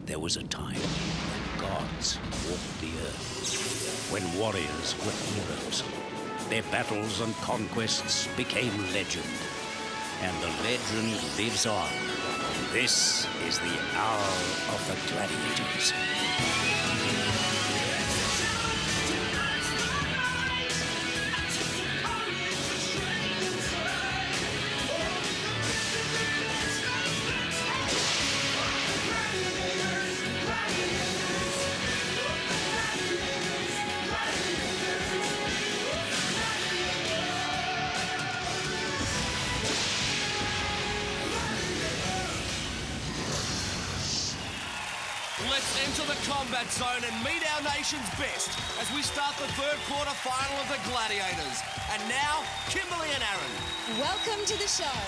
There was a time when gods walked the earth, when warriors were heroes. Their battles and conquests became legend, and the legend lives on. This is the hour of the Gladiators. Let's enter the combat zone and meet our nation's best as we start the third quarter final of the Gladiators. And now, Kimberly and Aaron. Welcome to the show.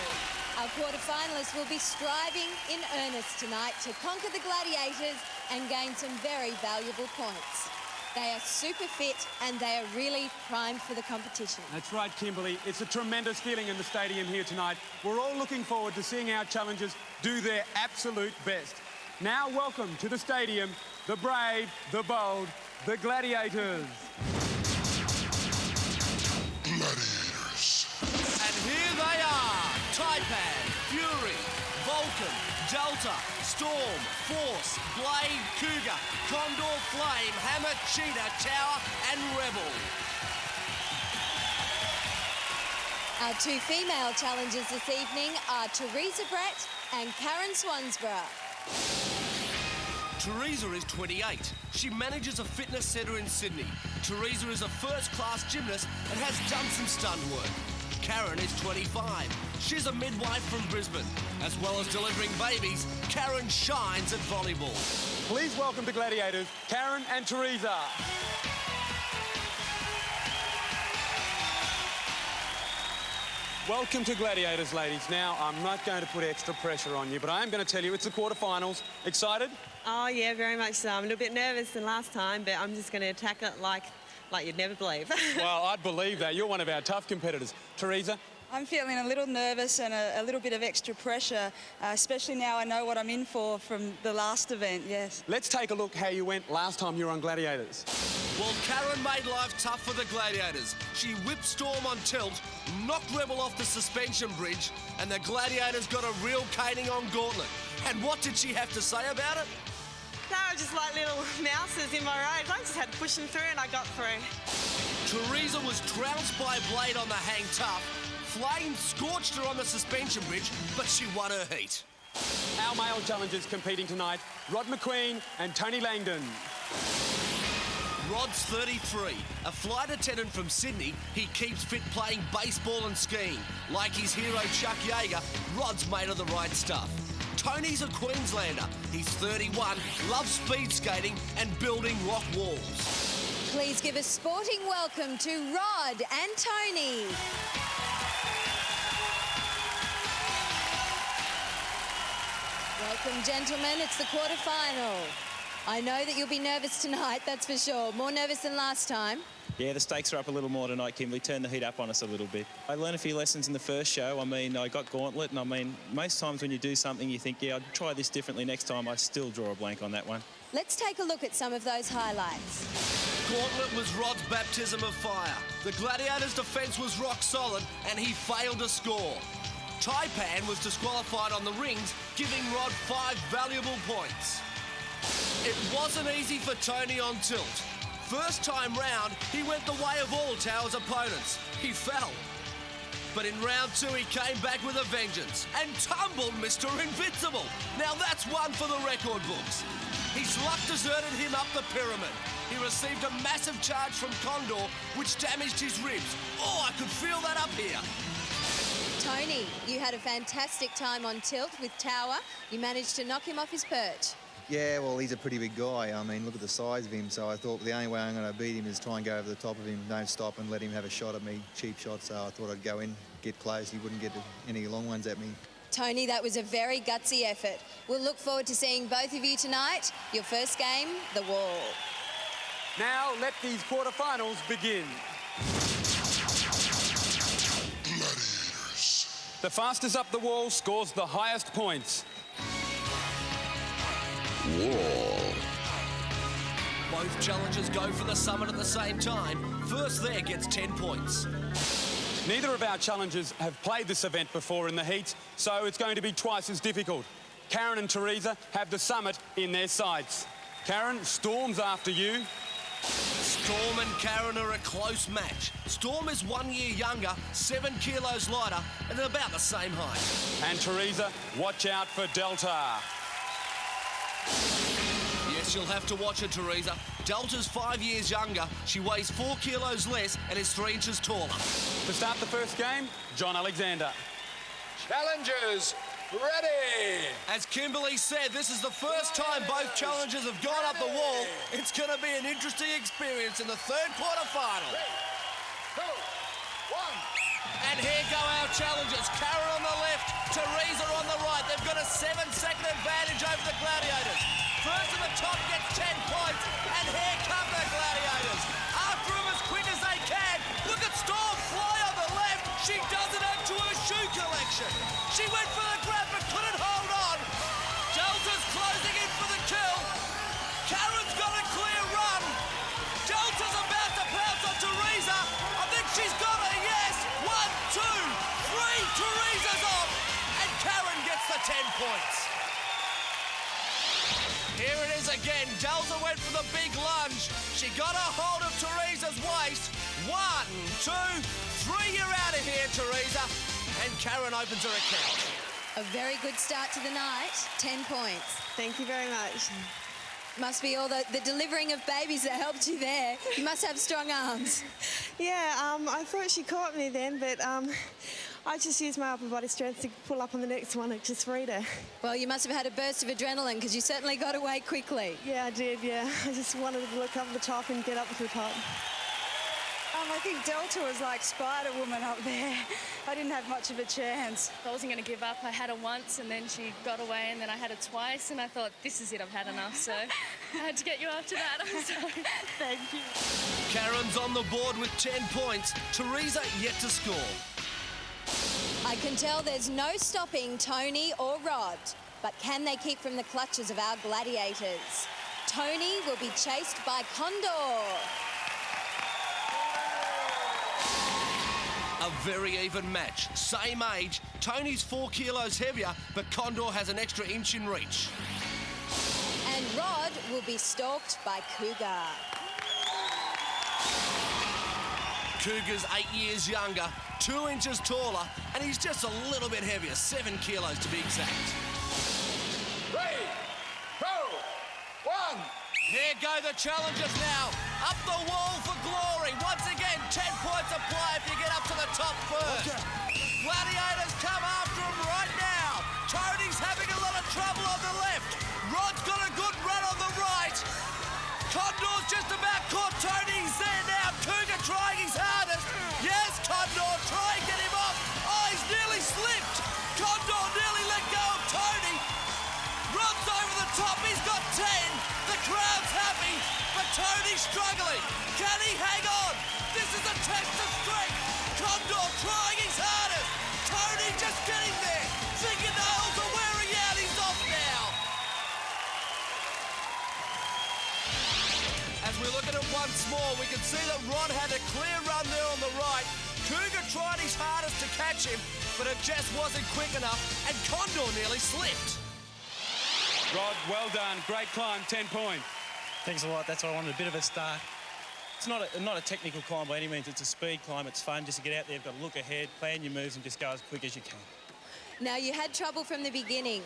Our quarterfinalists will be striving in earnest tonight to conquer the Gladiators and gain some very valuable points. They are super fit and they are really primed for the competition. That's right, Kimberly. It's a tremendous feeling in the stadium here tonight. We're all looking forward to seeing our challengers do their absolute best. Now welcome to the stadium, the brave, the bold, the Gladiators. Gladiators. And here they are. Taipan, Fury, Vulcan, Delta, Storm, Force, Blade, Cougar, Condor, Flame, Hammer, Cheetah, Tower and Rebel. Our two female challengers this evening are Teresa Brett and Karen Swansborough. Teresa is 28. She manages a fitness centre in Sydney. Teresa is a first-class gymnast and has done some stunt work. Karen is 25. She's a midwife from Brisbane. As well as delivering babies, Karen shines at volleyball. Please welcome to Gladiators, Karen and Teresa. Welcome to Gladiators, ladies. Now, I'm not going to put extra pressure on you, but I am going to tell you it's the quarterfinals. Excited? Oh, yeah, very much so. I'm a little bit nervous than last time, but I'm just going to attack it like you'd never believe. Well, I'd believe that. You're one of our tough competitors. Teresa? I'm feeling a little nervous and a little bit of extra pressure, especially now I know what I'm in for from the last event, yes. Let's take a look how you went last time you were on Gladiators. Well, Karen made life tough for the Gladiators. She whipped Storm on tilt, knocked Rebel off the suspension bridge, and the Gladiators got a real caning on Gauntlet. And what did she have to say about it? They were just like little mouses in my road. I just had to push them through and I got through. Teresa was trounced by Blade on the hang tough. Flame scorched her on the suspension bridge, but she won her heat. Our male challengers competing tonight, Rod McQueen and Tony Langdon. Rod's 33, a flight attendant from Sydney. He keeps fit playing baseball and skiing. Like his hero Chuck Yeager, Rod's made of the right stuff. Tony's a Queenslander. He's 31, loves speed skating and building rock walls. Please give a sporting welcome to Rod and Tony. Welcome, gentlemen. It's the quarterfinal. I know that you'll be nervous tonight, that's for sure. More nervous than last time. Yeah, the stakes are up a little more tonight, Kimberly. Turn the heat up on us a little bit. I learned a few lessons in the first show. I mean, I got Gauntlet, and I mean, most times when you do something, you think, yeah, I'd try this differently next time. I still draw a blank on that one. Let's take a look at some of those highlights. Gauntlet was Rod's baptism of fire. The Gladiators' defence was rock solid, and he failed to score. Taipan was disqualified on the rings, giving Rod 5 valuable points. It wasn't easy for Tony on tilt. First time round, he went the way of all Tower's opponents. He fell. But in round 2, he came back with a vengeance and tumbled Mr. Invincible. Now that's one for the record books. His luck deserted him up the pyramid. He received a massive charge from Condor, which damaged his ribs. Oh, I could feel that up here. Tony, you had a fantastic time on tilt with Tower. You managed to knock him off his perch. Yeah, well, he's a pretty big guy. I mean, look at the size of him. So I thought the only way I'm going to beat him is try and go over the top of him, don't stop and let him have a shot at me, cheap shot. So I thought I'd go in, get close. He wouldn't get any long ones at me. Tony, that was a very gutsy effort. We'll look forward to seeing both of you tonight. Your first game, the wall. Now let these quarterfinals begin. Gladiators. The fastest up the wall scores the highest points. wall. Both challengers go for the summit at the same time. First there gets 10 points. Neither of our challengers have played this event before in the heat, so it's going to be twice as difficult. Karen and Teresa have the summit in their sights. Karen, Storm's after you. Storm and Karen are a close match. Storm is 1 year younger, 7 kilos lighter, and about the same height. And Teresa, watch out for Delta. Yes, you'll have to watch her, Teresa. Delta's 5 years younger, she weighs 4 kilos less and is 3 inches taller. To start the first game, John Alexander. Challengers, ready! As Kimberly said, this is the first time both challengers have gone up the wall. It's going to be an interesting experience in the third quarter final. 3, 2, 1. And here go our challengers. Karen on the left, Teresa on the right. They've got a 7-second advantage over the Gladiators. First to the top gets 10 points, and here come the Gladiators. After them as quick as they can. Look at Storm fly on the left. She does it up to her shoe collection. She went for the grab but couldn't hold on. Delta's closing in for the kill. Karen's got a clear run. Delta's about to pounce on Teresa. I think she's got a yes. 1, 2, 3. Teresa's off. And Karen gets the 10 points. Here it is again. Delta went for the big lunge. She got a hold of Teresa's waist. 1, 2, 3. You're out of here, Teresa. And Karen opens her account. A very good start to the night. 10 points. Thank you very much. Must be all the delivering of babies that helped you there. You must have strong arms. Yeah, I thought she caught me then, but I just used my upper body strength to pull up on the next one and just read her. Well, you must have had a burst of adrenaline because you certainly got away quickly. Yeah, I did, yeah. I just wanted to look up the top and get up to the top. I think Delta was like Spider-Woman up there. I didn't have much of a chance. I wasn't going to give up. I had her once and then she got away and then I had her twice and I thought, this is it, I've had enough. So I had to get you after that. I'm sorry. Thank you. Karen's on the board with 10 points. Teresa yet to score. I can tell there's no stopping Tony or Rod, but can they keep from the clutches of our Gladiators? Tony will be chased by Condor. A very even match. Same age. Tony's 4 kilos heavier, but Condor has an extra inch in reach. And Rod will be stalked by Cougar. Cougar's 8 years younger, 2 inches taller, and he's just a little bit heavier, 7 kilos to be exact. 3, 2, 1. Here go the challengers now. Up the wall for glory. Once again, 10 points apply if you get up to the top first. Gladiators come after him right now. Tony's having a lot of trouble on the left. Rod's got a good run on the right. Condor's just about caught Tony. He's there now. Cougar trying his hardest. Yes, Condor, try and get him off. Oh, he's nearly slipped. Condor nearly let go of Tony. Rod's over the top. He's got 10. The crowd's happy, but Tony's struggling. Can he hang on? This is a test of strength. Condor trying his hardest. Tony just getting there. Fingernails are wearing out. He's off now. As we look at it once more, we can see that Rod had a clear run there on the right. Cougar tried his hardest to catch him, but it just wasn't quick enough, and Condor nearly slipped. Rod, well done. Great climb, 10 points. Thanks a lot. That's why I wanted a bit of a start. It's not a technical climb by any means. It's a speed climb. It's fun just to get out there. You've got to look ahead, plan your moves, and just go as quick as you can. Now, you had trouble from the beginning.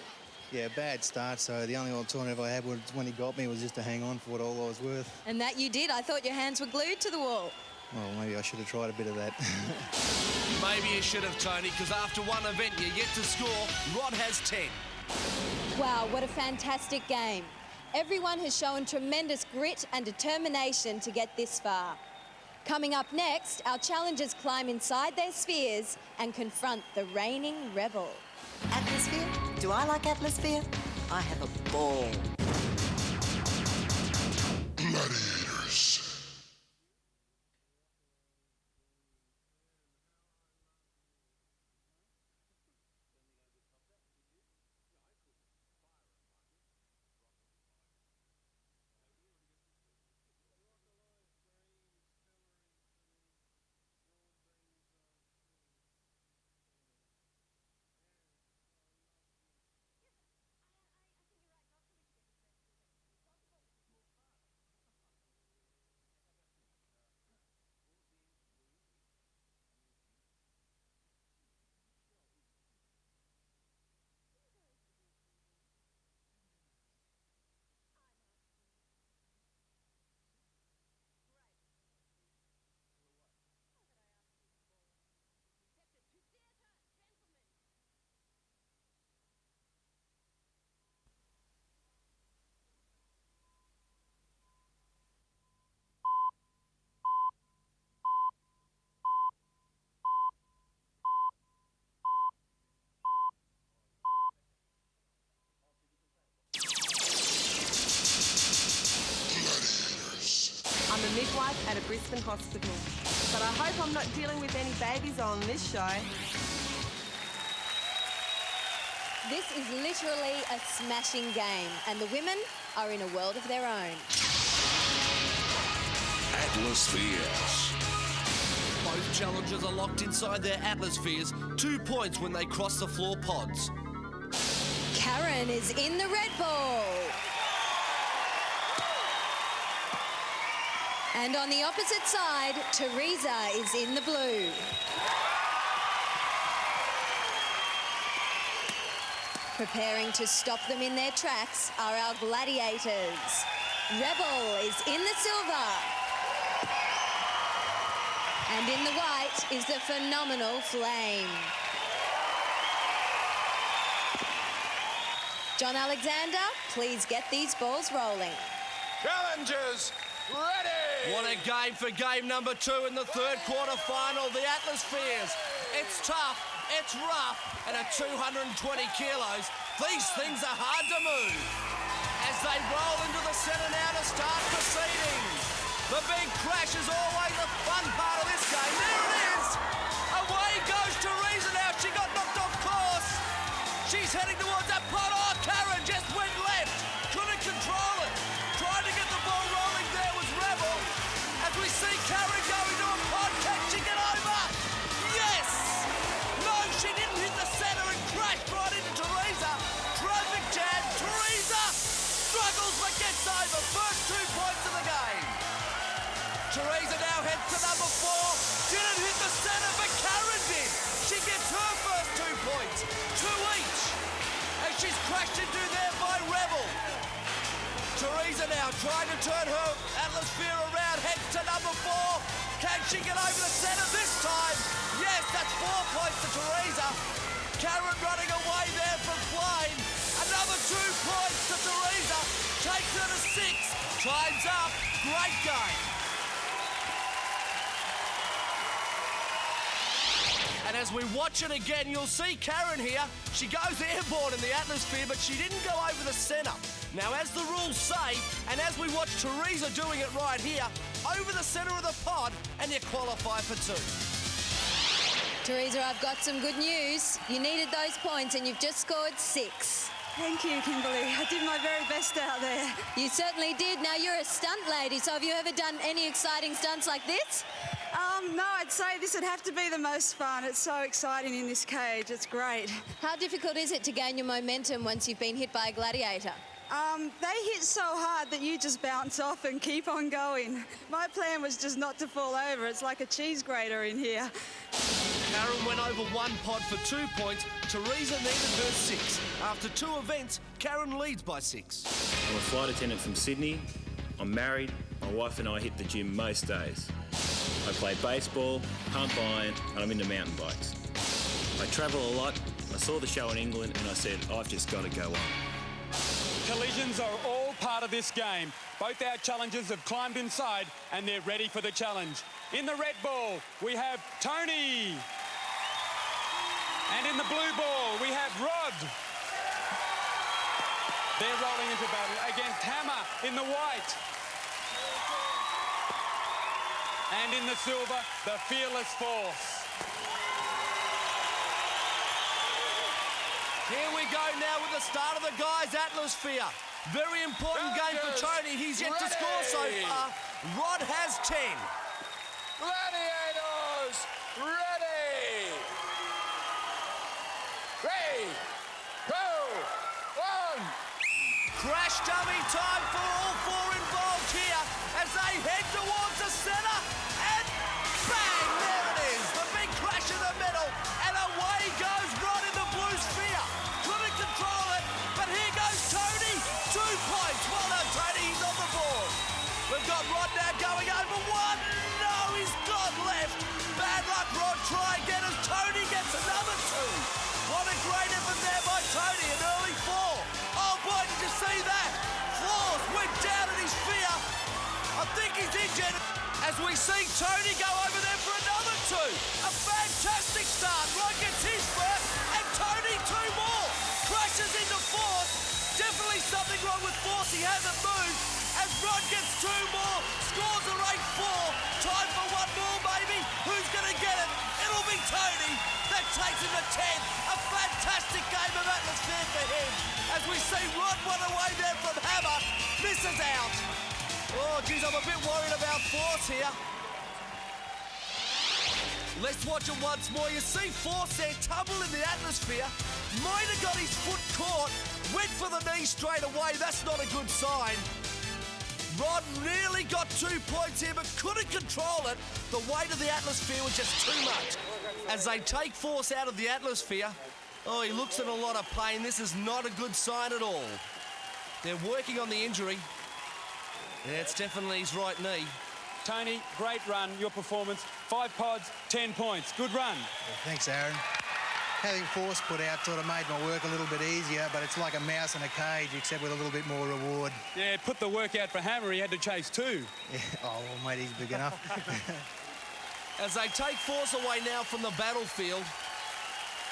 Yeah, bad start, so the only alternative I had was when he got me was just to hang on for what all I was worth. And that you did. I thought your hands were glued to the wall. Well, maybe I should have tried a bit of that. Maybe you should have, Tony, because after one event you yet to score, Rod has 10. Wow, what a fantastic game. Everyone has shown tremendous grit and determination to get this far. Coming up next, our challengers climb inside their spheres and confront the reigning rebel. Atmosphere? Do I like atmosphere? I have a ball. Gladiators. I'm a midwife at a Brisbane hospital, but I hope I'm not dealing with any babies on this show. This is literally a smashing game, and the women are in a world of their own. Atmospheres. Both challengers are locked inside their atmospheres. 2 points when they cross the floor pods. Karen is in the red ball. And on the opposite side, Teresa is in the blue. Preparing to stop them in their tracks are our Gladiators. Rebel is in the silver. And in the white is the phenomenal Flame. John Alexander, please get these balls rolling. Challengers, ready! What a game for game number 2 in the third quarter final. The Atmospheres. It's tough, it's rough, and at 220 kilos, these things are hard to move. As they roll into the centre now to start proceedings. The big crash is always the fun part of this game. There it is! Away goes Teresa now. She got knocked off course. She's heading towards that pot. Oh, Karen just went left. Couldn't control it. Trying to get the ball rolling there was Rebel. As we see Karen going to a pod. Can she get over? Yes! No, she didn't hit the centre and crashed right into Teresa. Traffic jam. Teresa struggles but gets over. First 2 points of the game. Teresa now heads to number 4. Didn't hit the centre, but Karen did. She gets her first 2 points. 2 each. As she's crashed into there by Rebel. Teresa now trying to turn her Atmosphere around. Heads to number 4. Can she get over the centre this time? Yes, that's 4 points to Teresa. Karen running away there from Flame. Another 2 points to Teresa. Takes her to 6. Time's up. Great game. And as we watch it again, you'll see Karen here. She goes airborne in the Atmosphere, but she didn't go over the centre. Now, as the rules say, and as we watch Teresa doing it right here, over the centre of the pod, and you qualify for 2. Teresa, I've got some good news. You needed those points, and you've just scored 6. Thank you, Kimberly. I did my very best out there. You certainly did. Now, you're a stunt lady, so have you ever done any exciting stunts like this? No, I'd say this would have to be the most fun. It's so exciting in this cage. It's great. How difficult is it to gain your momentum once you've been hit by a gladiator? They hit so hard that you just bounce off and keep on going. My plan was just not to fall over. It's like a cheese grater in here. Karen went over 1 pod for 2 points. Teresa needed her 6. After 2 events, Karen leads by 6. I'm a flight attendant from Sydney. I'm married. My wife and I hit the gym most days. I play baseball, pump iron, and I'm into mountain bikes. I travel a lot. I saw the show in England and I said, I've just got to go on. Collisions are all part of this game. Both our challengers have climbed inside and they're ready for the challenge. In the red ball, we have Tony. And in the blue ball, we have Rod. They're rolling into battle against Hammer in the white. And in the silver, the Fearless Force. Here we go now with the start of the guys' Atmosphere. Very important game for Tony. He's yet to score so far. Rod has 10. Gladiators, ready! 3, 2, 1. Crash dummy time for all 4 involved here as they head towards the centre. And bang, there it is. The big crash in the middle. And away goes Rod in the blue sphere. Couldn't control it, but here goes Tony. 2 points. Well done, Tony. He's on the board. We've got Rod now going over 1. No, he's gone left. Bad luck, Rod. Try again as Tony gets another 2. What a great effort there by Tony, an early 4. Oh boy, did you see that? Force went down in his sphere. I think he's injured. As we see Tony go over there for another 2. A fantastic start. Rod gets his first, and Tony 2 more. Crashes into Force. Definitely something wrong with Force. He hasn't moved. As Rod gets two more, scores a 8-4. Time for one more, maybe. Who's going to get it? It'll be Tony. That takes him to 10. A fantastic game of atmosphere for him. As we see Rod run away there from Hammer. Misses out. Oh, geez, I'm a bit worried about Force here. Let's watch it once more. You see Force there tumble in the atmosphere. Might have got his foot caught. Went for the knee straight away. That's not a good sign. Rod nearly got 2 points here, but couldn't control it. The weight of the atmosphere was just too much. As they take Force out of the atmosphere, oh, he looks in a lot of pain. This is not a good sign at all. They're working on the injury. Yeah, it's definitely his right knee. Tony, great run, your performance. 5 pods, 10 points. Good run. Yeah, thanks, Aaron. Having Force put out sort of made my work a little bit easier, but it's like a mouse in a cage, except with a little bit more reward. Yeah, put the work out for Hammer. He had to chase 2. Yeah. Oh, well, mate, he's big enough. As they take Force away now from the battlefield,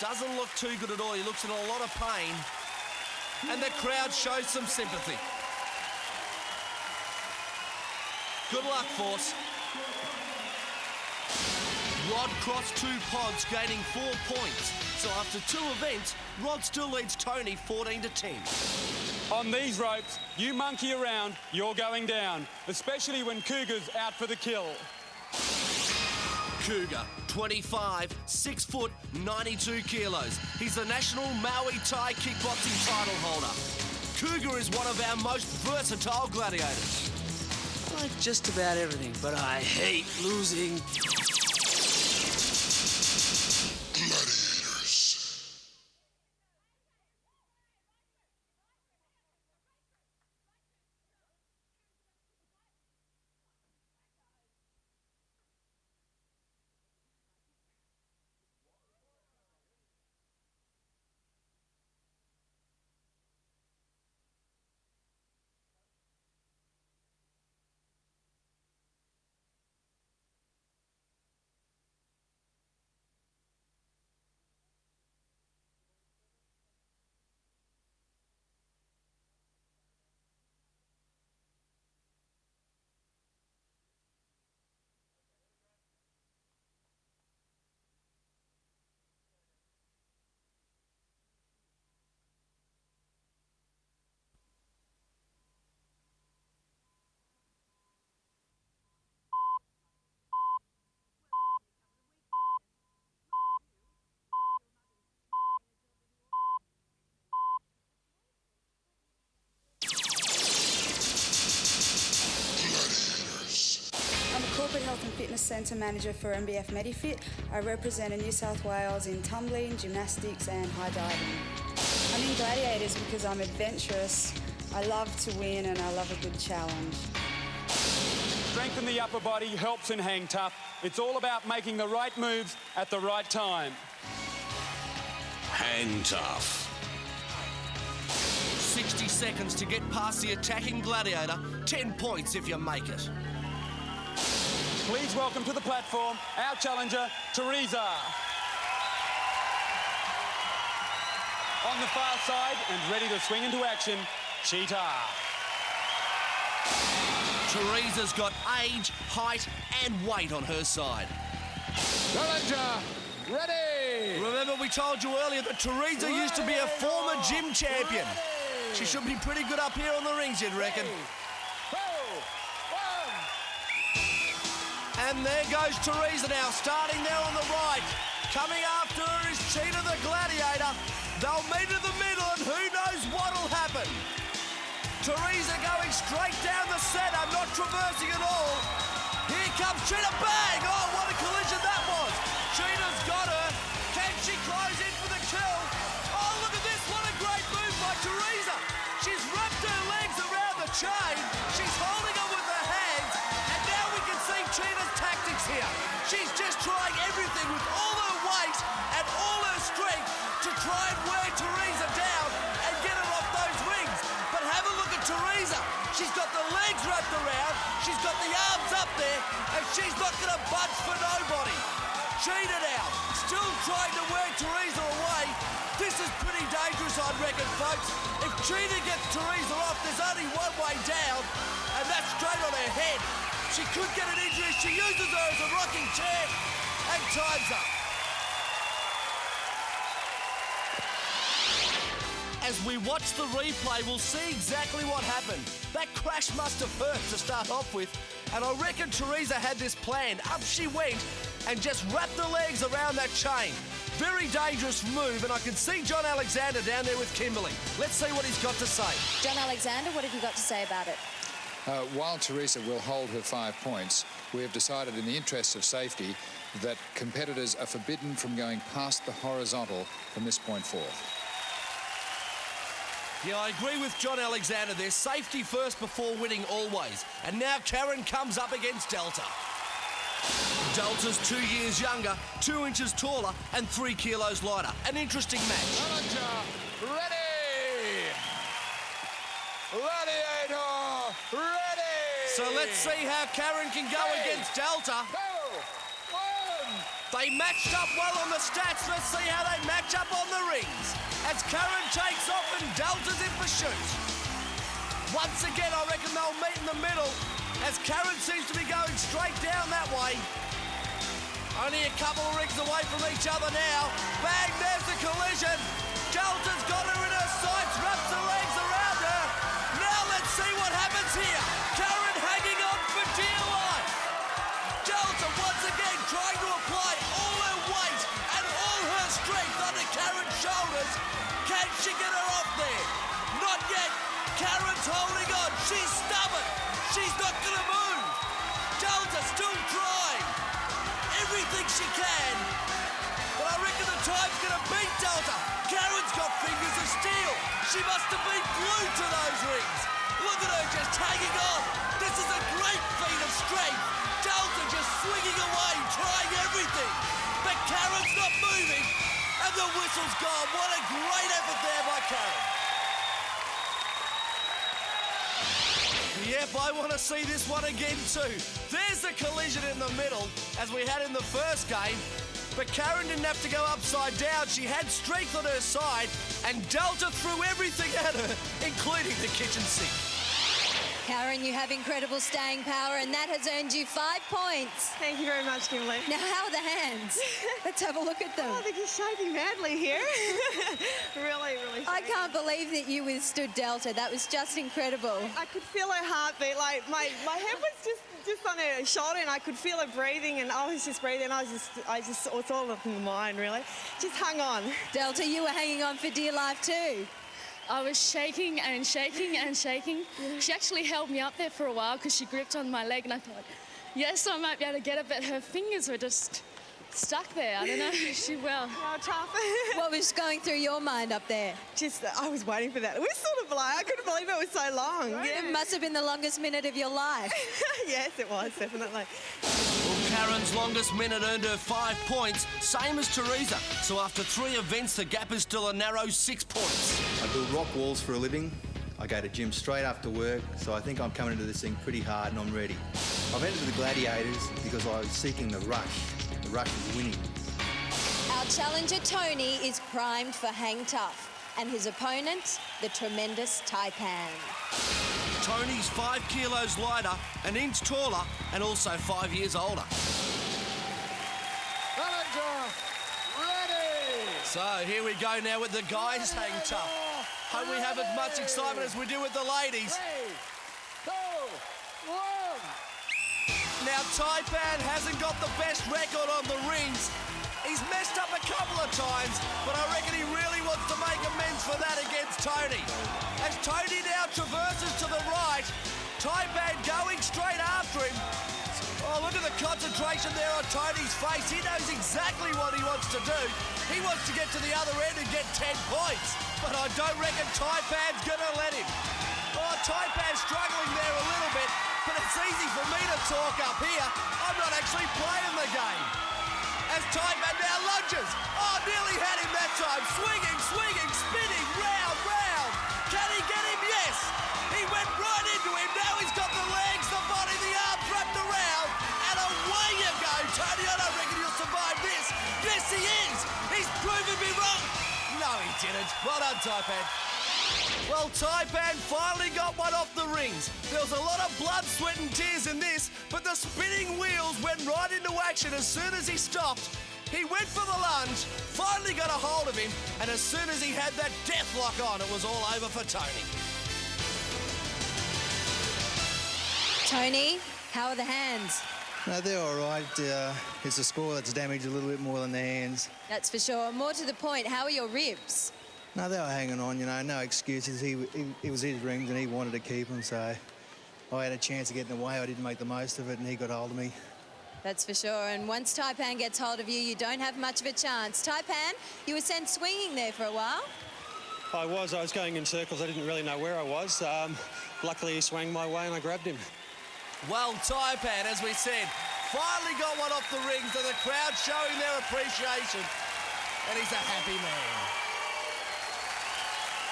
doesn't look too good at all. He looks in a lot of pain, and the crowd shows some sympathy. Good luck, Force. Rod crossed 2 pods, gaining 4 points. So after 2 events, Rod still leads Tony 14-10. On these ropes, you monkey around, you're going down, especially when Cougar's out for the kill. Cougar, 25, 6 foot, 92 kilos. He's the National Maui Thai kickboxing title holder. Cougar is one of our most versatile gladiators. I like just about everything, but I hate losing. Gladiators. Corporate Health and Fitness Centre Manager for MBF Medifit. I represent New South Wales in tumbling, gymnastics and high diving. I'm in Gladiators because I'm adventurous, I love to win and I love a good challenge. Strengthen the upper body, helps in hang tough. It's all about making the right moves at the right time. Hang tough. 60 seconds to get past the attacking gladiator. 10 points if you make it. Please welcome to the platform our challenger, Teresa. On the far side and ready to swing into action, Cheetah. Teresa's got age, height and weight on her side. Challenger, ready! Remember we told you earlier that Teresa used to be a former gym champion. She should be pretty good up here on the rings, you'd reckon. And there goes Teresa now, starting there on the right. Coming after her is Cheetah the Gladiator. They'll meet in the middle and who knows what'll happen. Teresa going straight down the centre, not traversing at all. Here comes Cheetah, bang! Oh, what a collision that was. Cheetah's got her. Can she close in for the kill? Oh, look at this, what a great move by Teresa. She's wrapped her legs around the chain. She's holding her with her hands. And now we can see Cheetah's tactics here. She's just trying everything with all her weight and all her strength to try and wear Teresa down and get her off those rings. But have a look at Teresa. She's got the legs wrapped around, she's got the arms up there, and she's not going to budge for nobody. Cheetah now, still trying to wear Teresa away. This is pretty dangerous, I reckon, folks. If Cheetah gets Teresa off, there's only one way down, and that's ahead. She could get an injury. She uses her as a rocking chair and time's up. As we watch the replay, we'll see exactly what happened. That crash must have hurt to start off with, and I reckon Teresa had this planned. Up she went and just wrapped the legs around that chain. Very dangerous move, and I can see John Alexander down there with Kimberly. Let's see what he's got to say. John Alexander, what have you got to say about it? While Teresa will hold her 5 points, we have decided in the interests of safety that competitors are forbidden from going past the horizontal from this point forth. Yeah, I agree with John Alexander there. Safety first before winning always. And now Karen comes up against Delta. Delta's 2 years younger, 2 inches taller and 3 kilos lighter. An interesting match. Challenger, ready! Gladiator, ready! So let's see how Karen can go against Delta. 2, 1. They matched up well on the stats. Let's see how they match up on the rings. As Karen takes off and Delta's in pursuit. Once again, I reckon they'll meet in the middle as Karen seems to be going straight down that way. Only a couple of rings away from each other now. Bang, there's the collision. Delta's got her in her sights, wraps her legs around her. Now let's see what happens here. Karen hanging on for dear life. Delta once again trying to apply all her weight and all her strength onto Karen's shoulders. Can she get her off there? Not yet. Karen's holding on. She's stubborn. She's not going to move. Delta still trying. Everything she can. But I reckon the time's going to beat Delta. Karen's got fingers of steel. She must have been glued to those rings. Look at her just hanging on. This is a great feat of strength. Delta just swinging away, trying everything. But Karen's not moving. And the whistle's gone. What a great effort there by Karen. Yep, I want to see this one again too. There's the collision in the middle, as we had in the first game. But Karen didn't have to go upside down. She had strength on her side, and Delta threw everything at her, including the kitchen sink. Karen, you have incredible staying power, and that has earned you 5 points. Thank you very much, Kimberly. Now, how are the hands? Let's have a look at them. Oh, they're just shaking madly here. Really, really. I can't believe that you withstood Delta. That was just incredible. I could feel her heartbeat. Like my head was just on her shoulder, and I could feel her breathing, and I was just breathing. It's all up in the mind, really. Just hung on. Delta, you were hanging on for dear life too. I was shaking and shaking and shaking. She actually held me up there for a while because she gripped on my leg, and I thought, yes, I might be able to get it, but her fingers were just stuck there. I don't know. Oh, tough. What was going through your mind up there? I was waiting for that. It was sort of like, I couldn't believe it was so long. Right. Yeah. It must have been the longest minute of your life. Yes, it was, definitely. Well, Karen's longest minute earned her 5 points, same as Teresa. So after 3 events, the gap is still a narrow 6 points. I build rock walls for a living. I go to gym straight after work, so I think I'm coming into this thing pretty hard and I'm ready. I've entered the Gladiators because I was seeking the rush of winning. Our challenger, Tony, is primed for hang tough, and his opponent, the tremendous Taipan. Tony's 5 kilos lighter, an inch taller, and also 5 years older. Challenger, ready! So here we go now with the guys hang tough. Hope we have as much excitement as we do with the ladies. 3, 2, 1. Now, Taipan hasn't got the best record on the rings. He's messed up a couple of times, but I reckon he really wants to make amends for that against Tony. As Tony now traverses to the right, Taipan going straight after him. Oh, look at the concentration there on Tony's face. He knows exactly what he wants to do. He wants to get to the other end and get 10 points. But I don't reckon Taipan's going to let him. Oh, Taipan's struggling there a little bit, but it's easy for me to talk up here. I'm not actually playing the game. As Taipan now lunges. Oh, nearly had him that time. Swinging, spinning, round. Can he get him? Yes. He went right into him. Now he's got the legs, the body, the arms wrapped around. And away you go, Tony. I don't reckon he'll survive this. Yes, he is. He's proven me wrong. No, he didn't. Well done, Taipan. Well, Taipan finally got one off the rings. There was a lot of blood, sweat and tears in this, but the spinning wheels went right into action as soon as he stopped. He went for the lunge, finally got a hold of him, and as soon as he had that death lock on, it was all over for Tony. Tony, how are the hands? No, they're all right. It's the score that's damaged a little bit more than the hands. That's for sure. More to the point, how are your ribs? No, they were hanging on, you know, no excuses. He was his rings and he wanted to keep them, so I had a chance of getting away. I didn't make the most of it and he got hold of me. That's for sure. And once Taipan gets hold of you, you don't have much of a chance. Taipan, you were sent swinging there for a while. I was going in circles. I didn't really know where I was. Luckily, he swung my way and I grabbed him. Well, Taipan, as we said, finally got one off the rings and the crowd showing their appreciation. And he's a happy man.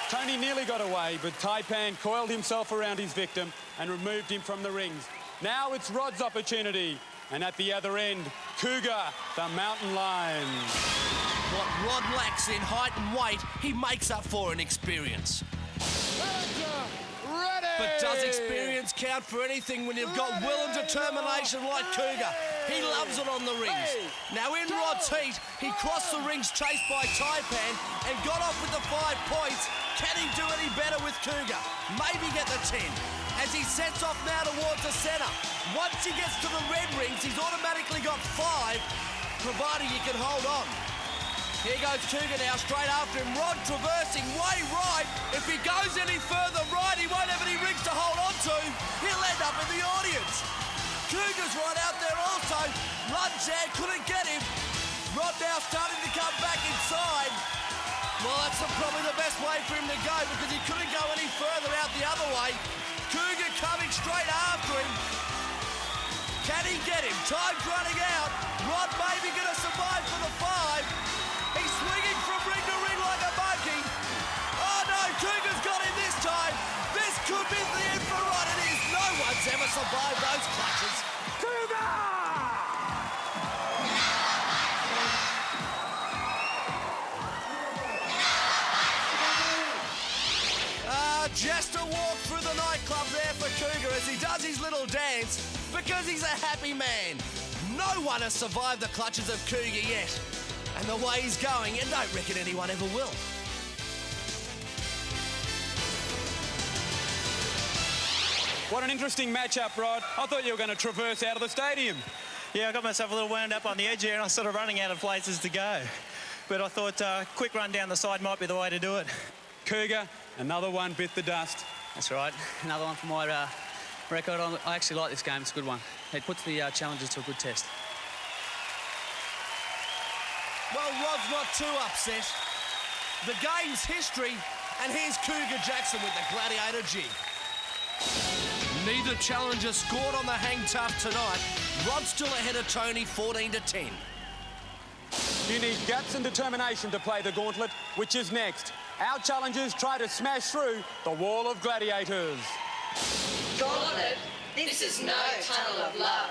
Tony nearly got away, but Taipan coiled himself around his victim and removed him from the rings. Now it's Rod's opportunity. And at the other end, Cougar, the mountain lion. What Rod lacks in height and weight, he makes up for in experience. Ready! But does experience count for anything when you've got will and determination like Cougar? He loves it on the rings. Now in Rod's heat, he crossed the rings chased by Taipan and got off with the 5 points. Can he do any better with Cougar? Maybe get the 10. As he sets off now towards the centre. Once he gets to the red rings, he's automatically got 5, providing he can hold on. Here goes Cougar now, straight after him. Rod traversing way right. If he goes any further right, he won't have any rings to hold on to. He'll end up in the audience. Cougar's right out there also. Lunge there, couldn't get him. Rod now starting to come back inside. Well, that's probably the best way for him to go because he couldn't go any further out the other way. Cougar coming straight after him. Can he get him? Time's running out. Rod maybe going to survive for the 5. He's swinging from ring to ring like a monkey. Oh no, Cougar's got him this time. This could be the end for Rod. It is. No one's ever survived those clutches. Cougar! Just a walk through the nightclub there for Cougar as he does his little dance because he's a happy man. No one has survived the clutches of Cougar yet. And the way he's going, you don't reckon anyone ever will. What an interesting matchup, Rod. I thought you were going to traverse out of the stadium. Yeah, I got myself a little wound up on the edge here and I was sort of running out of places to go. But I thought a quick run down the side might be the way to do it. Cougar, another one bit the dust. That's right. Another one for my record. I actually like this game. It's a good one. It puts the challenges to a good test. Well, Rod's not too upset. The game's history, and here's Cougar Jackson with the Gladiator G. Neither challenger scored on the hang tough tonight. Rod's still ahead of Tony, 14-10. You need guts and determination to play the gauntlet, which is next. Our challengers try to smash through the wall of gladiators. Gauntlet, this is no tunnel of love.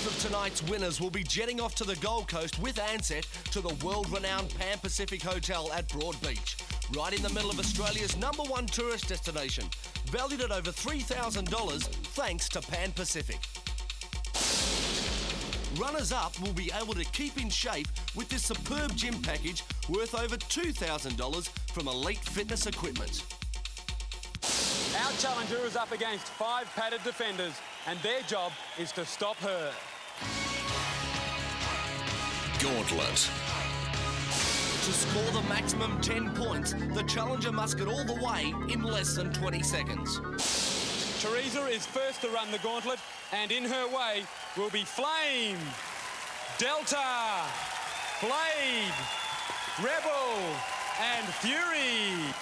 Both of tonight's winners will be jetting off to the Gold Coast with Ansett to the world-renowned Pan Pacific Hotel at Broad Beach, right in the middle of Australia's #1 tourist destination, valued at over $3,000 thanks to Pan Pacific. Runners-up will be able to keep in shape with this superb gym package worth over $2,000 from Elite Fitness Equipment. Our challenger is up against 5 padded defenders, and their job is to stop her. Gauntlet. To score the maximum 10 points, the challenger must get all the way in less than 20 seconds. Teresa is first to run the gauntlet, and in her way will be Flame, Delta, Blade, Rebel, and Fury.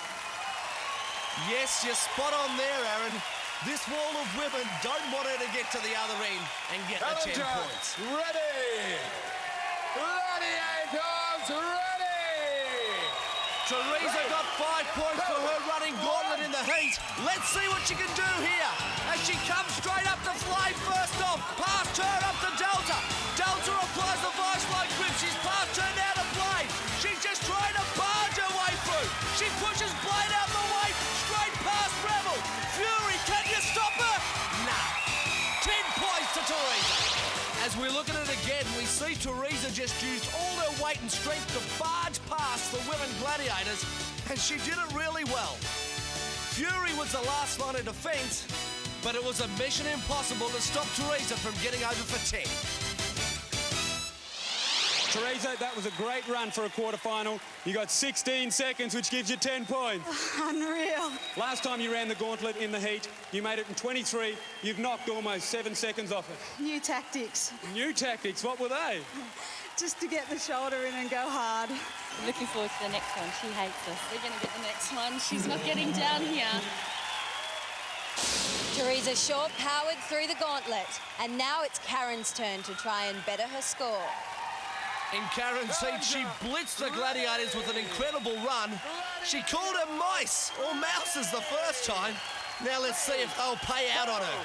Yes, you're spot on there, Aaron. This wall of women don't want her to get to the other end and get the 10 points. Ready! Gladiators, ready! Teresa got 5 points for her running gauntlet in the heat. Let's see what she can do here. As she comes straight up to Flame first off, past her up to Delta. Delta applies the vice-like grip. She's past her now to Blade. She's just trying to barge her way through. She pushes Blade out the way, straight past Rebel. Fury, can you stop her? Nah. 10 points to Teresa. As we look at it again, we see Teresa just used all her weight and strength to barge past the women Gladiators, and she did it really well. Fury was the last line of defence, but it was a mission impossible to stop Teresa from getting over for 10. Teresa, that was a great run for a quarterfinal. You got 16 seconds, which gives you 10 points. Unreal. Last time you ran the gauntlet in the heat, you made it in 23. You've knocked almost 7 seconds off it. New tactics. New tactics, what were they? Just to get the shoulder in and go hard. Looking forward to the next one. She hates us. We're going to get the next one. She's not getting down here. Teresa Shaw powered through the gauntlet, and now it's Karen's turn to try and better her score. In Karen's heat, she blitzed the Gladiators with an incredible run. She called them mice, or mouses the first time. Now let's see if they'll pay out on her.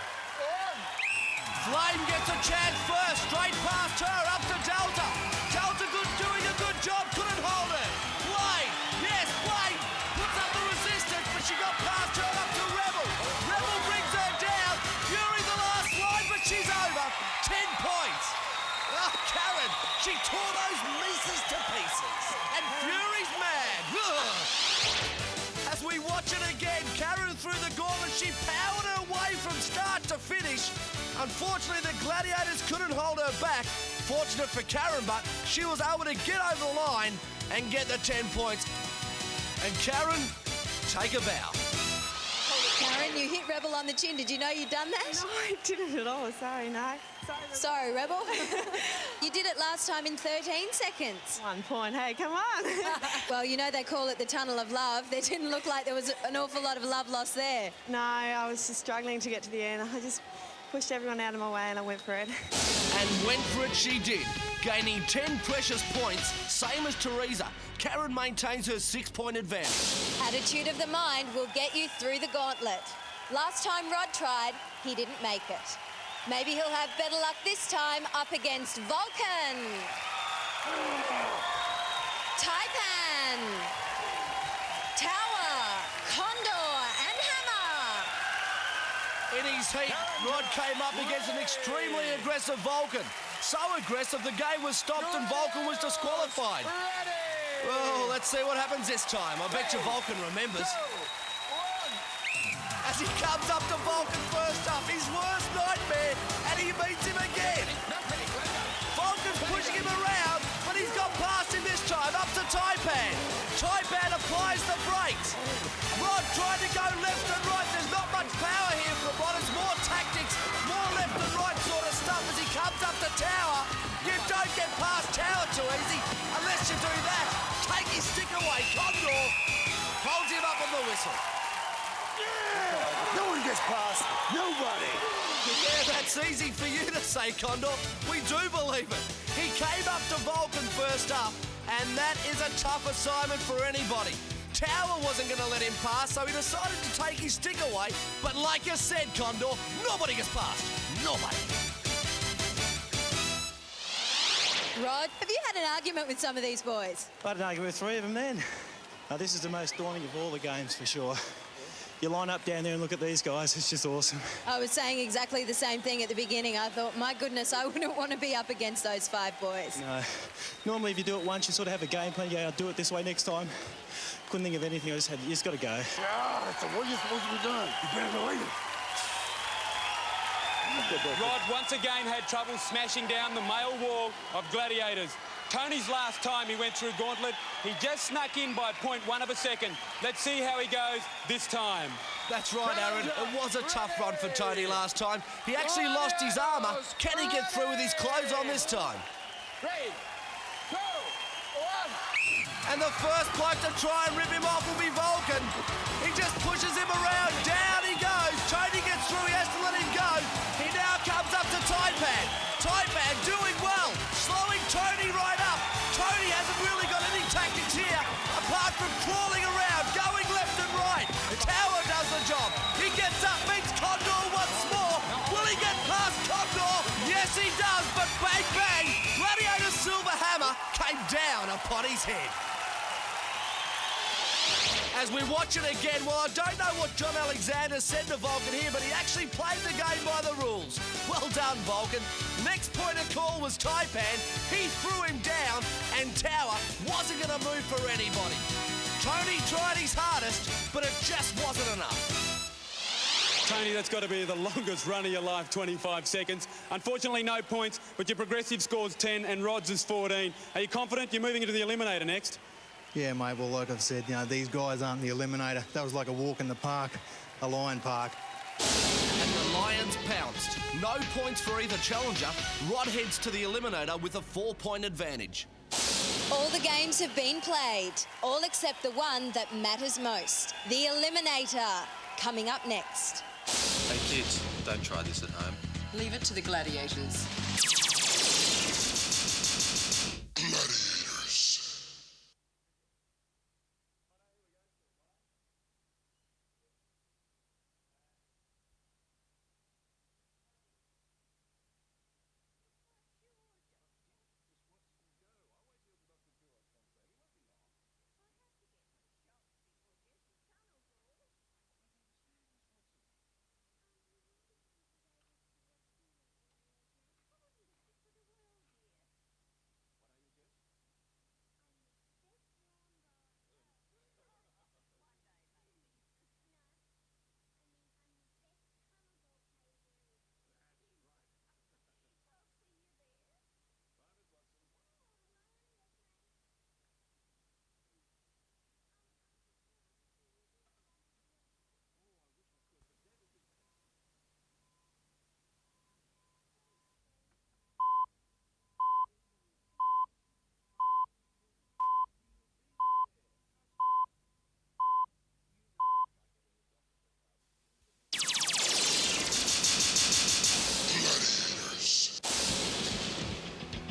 Flame gets a chance first, straight past her, up to Delta. Delta doing a good job, couldn't hold her. Blade, yes, Blade puts up the resistance, but she got past her up to Rebel. Rebel brings her down. Fury the last line, but she's over. 10 points. Oh, Karen, she tore those mices to pieces. And Fury's mad. Ugh. As we watch it again, Karen through the gauntlet, she powered her way from start to finish. Unfortunately, the Gladiators couldn't hold her back. Fortunate for Karen, but she was able to get over the line and get the 10 points. And Karen, take a bow. Karen, you hit Rebel on the chin. Did you know you'd done that? No, I didn't at all. Sorry, no. Sorry, Rebel. You did it last time in 13 seconds. 1 point. Hey, come on. Well, you know they call it the tunnel of love. There didn't look like there was an awful lot of love lost there. No, I was just struggling to get to the end. I just pushed everyone out of my way and I went for it. And went for it she did, gaining 10 precious points, same as Teresa. Karen maintains her 6-point advantage. Attitude of the mind will get you through the gauntlet. Last time Rod tried, he didn't make it. Maybe he'll have better luck this time up against Vulcan, Taipan, Tower, Condor, and Hammer. In his heat, Rod came up against an extremely aggressive Vulcan. So aggressive, the game was stopped and Vulcan was disqualified. Well, let's see what happens this time. I bet you Vulcan remembers. As he comes up to Vulcan first up, his worst nightmare, and he beats him again. Vulcan's pushing him around, but he's got past him this time, up to Taipan. Taipan applies the brakes. Rod tried to go left and right. There's not much power here from Rod. It's more tactics, more left and right sort of stuff as he comes up to Tower. You don't get past Tower too easy unless you do that. Take his stick away. Condor holds him up on the whistle. No one gets past nobody. Yeah, that's easy for you to say, Condor. We do believe it. He came up to Vulcan first up, and that is a tough assignment for anybody. Tower wasn't going to let him pass, so he decided to take his stick away. But like you said, Condor, nobody gets past. Nobody. Rod, have you had an argument with some of these boys? I had an argument with 3 of them then. This is the most daunting of all the games for sure. You line up down there and look at these guys, it's just awesome. I was saying exactly the same thing at the beginning. I thought, my goodness, I wouldn't want to be up against those 5 boys. No. Normally if you do it once, you sort of have a game plan, you go, I'll do it this way next time. Couldn't think of anything, you just got to go. Yeah, so what are you supposed to be doing? You better believe it. Rod once again had trouble smashing down the male wall of Gladiators. Tony's last time he went through Gauntlet, he just snuck in by 0.1 of a second. Let's see how he goes this time. That's right, Aaron. It was a tough run for Tony last time. He actually lost his armour. Can he get through with his clothes on this time? 3, 2, 1. And the first bloke to try and rip him off will be Vulcan. He just pushes him around. Down he goes. Tony gets through. He has to let him go. He now comes up to Taipan. Taipan doing well. Slowing Tony right up. Tony hasn't really got any tactics here apart from crawling around, going left and right. Tower does the job. He gets up, meets Condor once more. Will he get past Condor? Yes, he does, but bang, bang. Gladiator's silver hammer came down upon his head. As we watch it again, well, I don't know what John Alexander said to Vulcan here, but he actually played the game by the rules. Well done, Vulcan. Next point of call was Taipan. He threw him down, and Tower wasn't going to move for anybody. Tony tried his hardest, but it just wasn't enough. Tony, that's got to be the longest run of your life, 25 seconds. Unfortunately, no points, but your progressive score's 10 and Rod's is 14. Are you confident you're moving into the Eliminator next? Yeah, mate, well, like I've said, you know, these guys aren't the Eliminator. That was like a walk in the park, a lion park. And the Lions pounced. No points for either challenger. Rod heads to the Eliminator with a 4-point advantage. All the games have been played, all except the one that matters most, the Eliminator, coming up next. Hey kids, don't try this at home. Leave it to the Gladiators.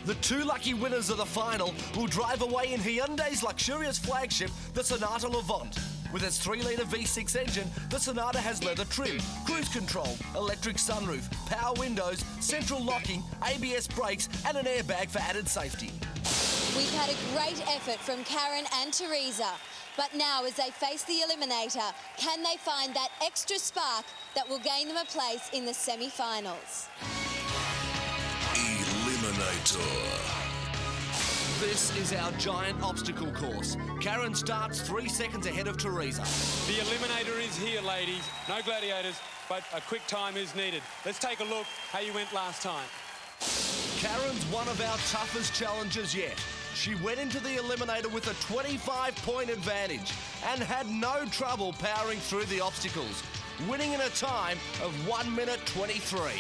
The 2 lucky winners of the final will drive away in Hyundai's luxurious flagship, the Sonata Levant. With its 3-litre V6 engine, the Sonata has leather trim, cruise control, electric sunroof, power windows, central locking, ABS brakes and an airbag for added safety. We've had a great effort from Karen and Teresa, but now as they face the Eliminator, can they find that extra spark that will gain them a place in the semi-finals? Eliminator. This is our giant obstacle course. Karen starts 3 seconds ahead of Teresa. The Eliminator is here, ladies. No gladiators, but a quick time is needed. Let's take a look how you went last time. Karen's one of our toughest challengers yet. She went into the Eliminator with a 25-point advantage and had no trouble powering through the obstacles, winning in a time of 1 minute 23.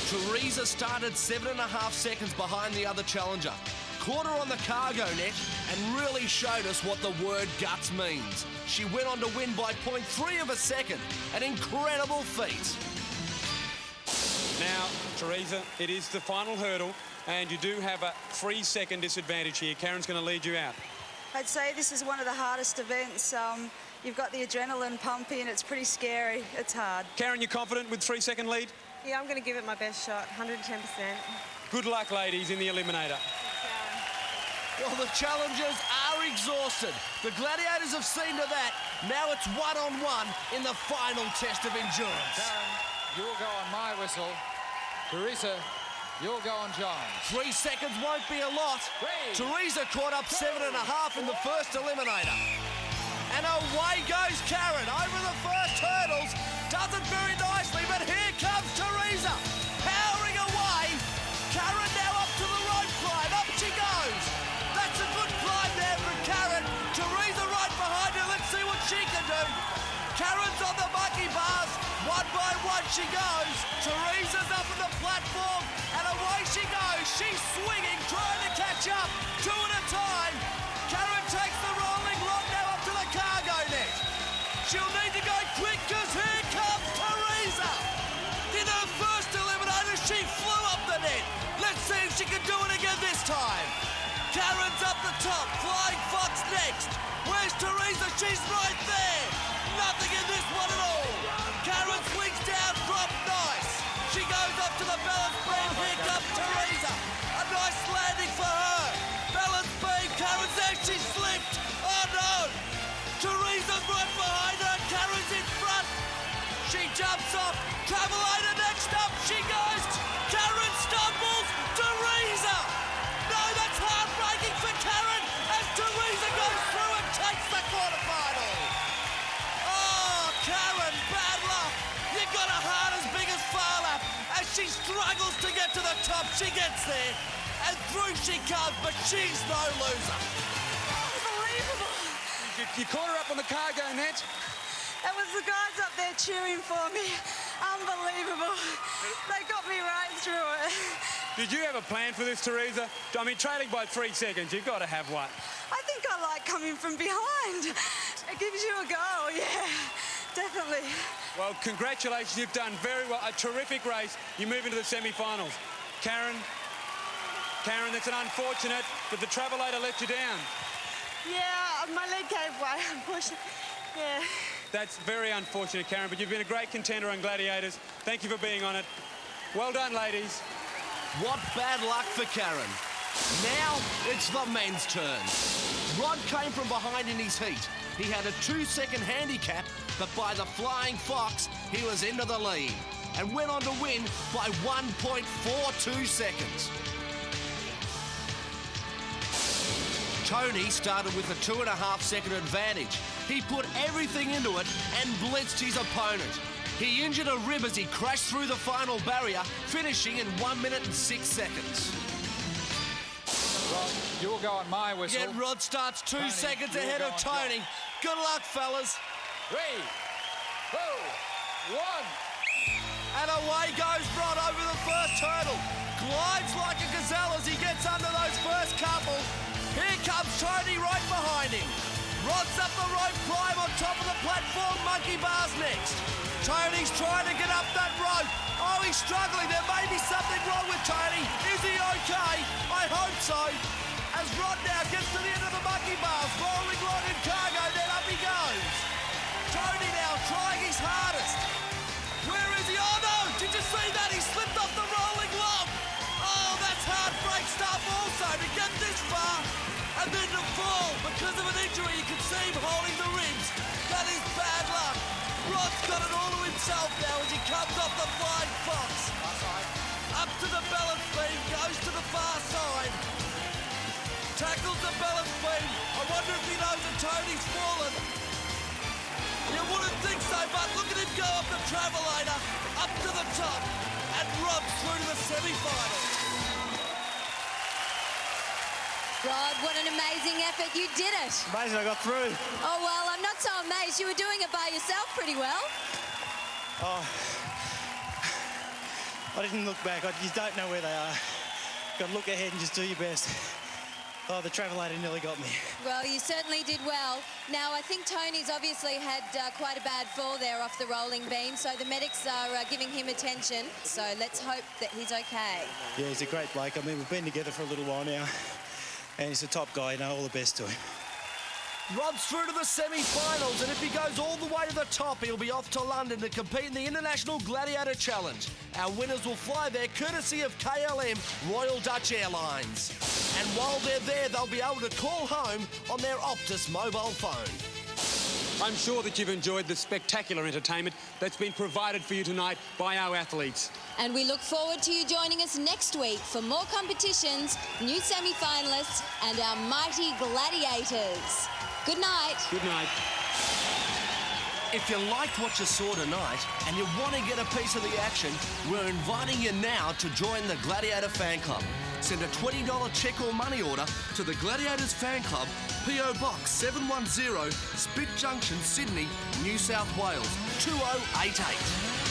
Teresa started 7.5 seconds behind the other challenger, caught her on the cargo net and really showed us what the word guts means. She went on to win by 0.3 of a second, an incredible feat. Now, Teresa, it is the final hurdle and you do have a 3-second disadvantage here. Karen's going to lead you out. I'd say this is one of the hardest events. You've got the adrenaline pumping, it's pretty scary, it's hard. Karen, you confident with 3-second lead? Yeah, I'm going to give it my best shot, 110%. Good luck, ladies, in the Eliminator. Well, the challengers are exhausted. The Gladiators have seen to that. Now it's one-on-one in the final test of endurance. Karen, you'll go on my whistle. Teresa, you'll go on John's. 3 seconds won't be a lot. Teresa caught up 7.5 in the first eliminator. And away goes Karen over the first hurdles. Does it very nicely, but here comes Teresa. Powering away. Karen now up to the rope climb. Up she goes. That's a good climb there from Karen. Teresa right behind her. Let's see what she can do. Karen's on the monkey bars. One by one she goes. Teresa's up on the platform. And away she goes. She's swinging, trying to catch up. 2 at a time. Karen takes the rolling log now up to the cargo net. She'll need to go quick because here comes Teresa. In her first eliminator, she flew up the net. Let's see if she can do it again this time. Karen's up the top. Flying Fox next. Where's Teresa? She's right there. Nothing in this one at all. Karen swings down, drop nice. She goes up to the balance beam. Here comes Teresa. A nice landing for her. Balance beam. Karen's there. She slipped. Oh no. Teresa's right behind her. Karen's in front. She jumps off. Travelator next up. She goes. Karen stumbles. Teresa. No, that's heartbreaking for Karen as Teresa goes through and takes the quarterfinal. Oh, Karen, bad luck. You got a heart as big as Fowler. As she struggles to get to the top, she gets there. And through she comes, but she's no loser. Unbelievable. You caught her up on the cargo net. It was the guys up there cheering for me. Unbelievable. They got me right through it. Did you have a plan for this, Teresa? I mean, trailing by 3 seconds, you've got to have one. I think I like coming from behind. It gives you a go, yeah, definitely. Well, congratulations, you've done very well. A terrific race. You move into the semi-finals. Karen, it's an unfortunate that the Travelator let you down. Yeah, my leg gave way, unfortunately. Yeah. That's very unfortunate, Karen, but you've been a great contender on Gladiators. Thank you for being on it. Well done, ladies. What bad luck for Karen. Now it's the men's turn. Rod came from behind in his heat. He had a 2-second handicap, but by the Flying Fox, he was into the lead and went on to win by 1.42 seconds. Tony started with a 2.5-second advantage. He put everything into it and blitzed his opponent. He injured a rib as he crashed through the final barrier, finishing in 1 minute and 6 seconds. Rod, you'll go on my whistle. Yet Rod starts 2 Tony, seconds you'll ahead go of on Tony. Good luck, fellas. 3, 2, 1. And away goes Rod over the first hurdle. Glides like a gazelle as he gets under those first couple. Here comes Tony right behind him. Rod's up the rope climb on top of the platform. Monkey bars next. Tony's trying to get up that rope. Oh, he's struggling. There may be something wrong with Tony. Is he okay? I hope so. As Rod now gets to the end of the monkey bars, rolling log and cargo, then up he goes. Tony now trying his hardest. Where is he? Oh no! Did you see that? He slipped off the rolling log. Oh, that's heartbreak stuff also to get this far and then to fall because of an injury. You can see him holding the ribs. That is bad luck. Rod's got it all to himself now as he comes off the Flying Fox. Up to the balance beam, goes to the far side. Tackles the balance beam. I wonder if he knows that Tony's fallen. You wouldn't think so, but look at him go up the Travelator, up to the top, and Rod's through to the semi-finals. Rod, what an amazing effort. You did it. Amazing, I got through. Oh, well, I'm not so amazed. You were doing it by yourself pretty well. Oh, I didn't look back. You don't know where they are. Got to look ahead and just do your best. Oh, the Travelator nearly got me. Well, you certainly did well. Now, I think Tony's obviously had quite a bad fall there off the rolling beam, so the medics are giving him attention. So let's hope that he's okay. Yeah, he's a great bloke. I mean, we've been together for a little while now, and he's a top guy. You know, all the best to him. Rod's through to the semi-finals, and if he goes all the way to the top, he'll be off to London to compete in the International Gladiator Challenge. Our winners will fly there courtesy of KLM Royal Dutch Airlines. And while they're there, they'll be able to call home on their Optus mobile phone. I'm sure that you've enjoyed the spectacular entertainment that's been provided for you tonight by our athletes. And we look forward to you joining us next week for more competitions, new semi-finalists and our mighty Gladiators. Good night. Good night. If you liked what you saw tonight and you want to get a piece of the action, we're inviting you now to join the Gladiator Fan Club. Send a $20 cheque or money order to the Gladiators Fan Club, P.O. Box 710, Spit Junction, Sydney, New South Wales 2088.